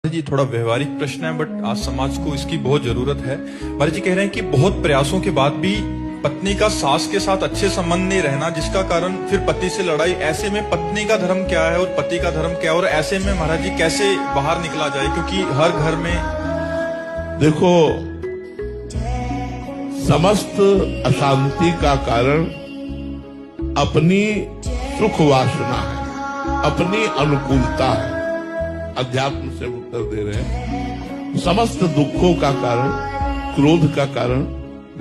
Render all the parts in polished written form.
जी थोड़ा व्यवहारिक प्रश्न है, बट आज समाज को इसकी बहुत जरूरत है। महाराज जी कह रहे हैं कि बहुत प्रयासों के बाद भी पत्नी का सास के साथ अच्छे संबंध नहीं रहना, जिसका कारण फिर पति से लड़ाई। ऐसे में पत्नी का धर्म क्या है और पति का धर्म क्या है, और ऐसे में महाराज जी कैसे बाहर निकला जाए, क्योंकि हर घर में देखो, समस्त अशांति का कारण अपनी सुख वासना है, अपनी अनुकूलता है। अध्यात्म से उत्तर दे रहे हैं। समस्त दुखों का कारण, क्रोध का कारण,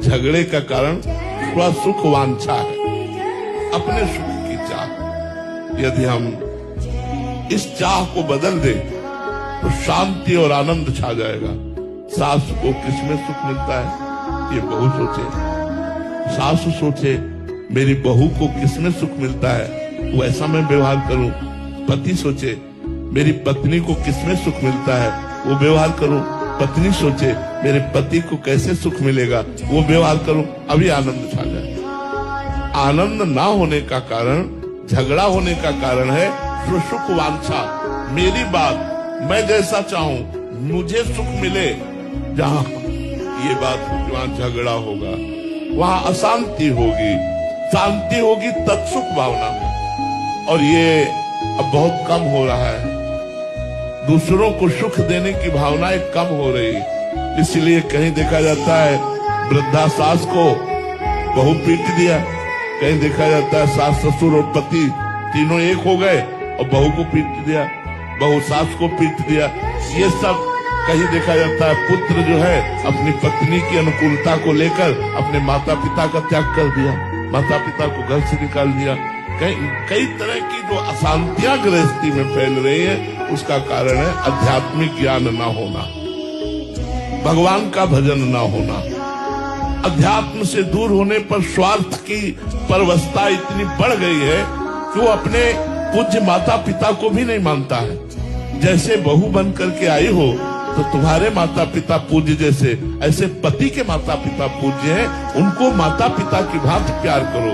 झगड़े का कारण थोड़ा सुख वांछा है, अपने सुख की चाह। यदि हम इस चाह को बदल दें तो शांति और आनंद छा जाएगा। सास को किसमें सुख मिलता है, ये बहू सोचे। सास सोचे मेरी बहू को किसमें सुख मिलता है, वैसा मैं व्यवहार करूं। पति सोचे मेरी पत्नी को किसमें सुख मिलता है, वो व्यवहार करूं। पत्नी सोचे मेरे पति को कैसे सुख मिलेगा, वो व्यवहार करूं। अभी आनंद छा जाए। आनंद ना होने का कारण, झगड़ा होने का कारण है सुख वांछा। मेरी बात, मैं जैसा चाहूं, मुझे सुख मिले। जहां ये बात, वहां झगड़ा होगा, वहां अशांति होगी। शांति होगी तत्सुख भावना में, और ये अब बहुत कम हो रहा है। दूसरों को सुख देने की भावनाएं कम हो रही। इसलिए कहीं देखा जाता है वृद्धा सास को बहू पीट दिया, कहीं देखा जाता है सास ससुर और पति तीनों एक हो गए और बहू को पीट दिया, बहू सास को पीट दिया। ये सब कहीं देखा जाता है पुत्र जो है अपनी पत्नी की अनुकूलता को लेकर अपने माता पिता का त्याग कर दिया, माता पिता को घर से निकाल दिया। कई तरह की जो अशांतियां गृहस्थी में फैल रही है, उसका कारण है आध्यात्मिक ज्ञान ना होना, भगवान का भजन ना होना। अध्यात्म से दूर होने पर स्वार्थ की परवस्था इतनी बढ़ गई है कि वो अपने पूज्य माता पिता को भी नहीं मानता है। जैसे बहू बन करके आई हो तो तुम्हारे माता पिता पूज्य जैसे, ऐसे पति के माता पिता पूज्य हैं, उनको माता पिता की भांति प्यार करो।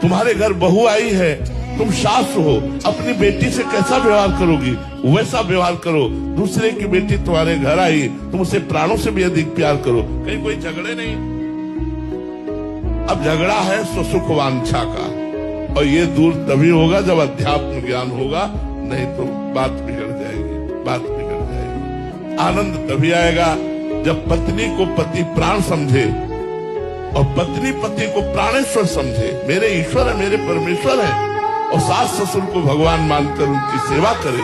तुम्हारे घर बहू आई है, तुम सास हो, अपनी बेटी से कैसा व्यवहार करोगी, वैसा व्यवहार करो। दूसरे की बेटी तुम्हारे घर आई, तुम उसे प्राणों से भी अधिक प्यार करो। कहीं कोई झगड़े नहीं। अब झगड़ा है सुख वांछा का, और ये दूर तभी होगा जब अध्यात्म ज्ञान होगा, नहीं तो बात बिगड़ जाएगी, बात बिगड़ जाएगी। आनंद तभी आएगा जब पत्नी को पति प्राण समझे और पत्नी पति को प्राणेश्वर समझे। मेरे ईश्वर है, मेरे परमेश्वर है, और सास ससुर को भगवान मानकर उनकी सेवा करे।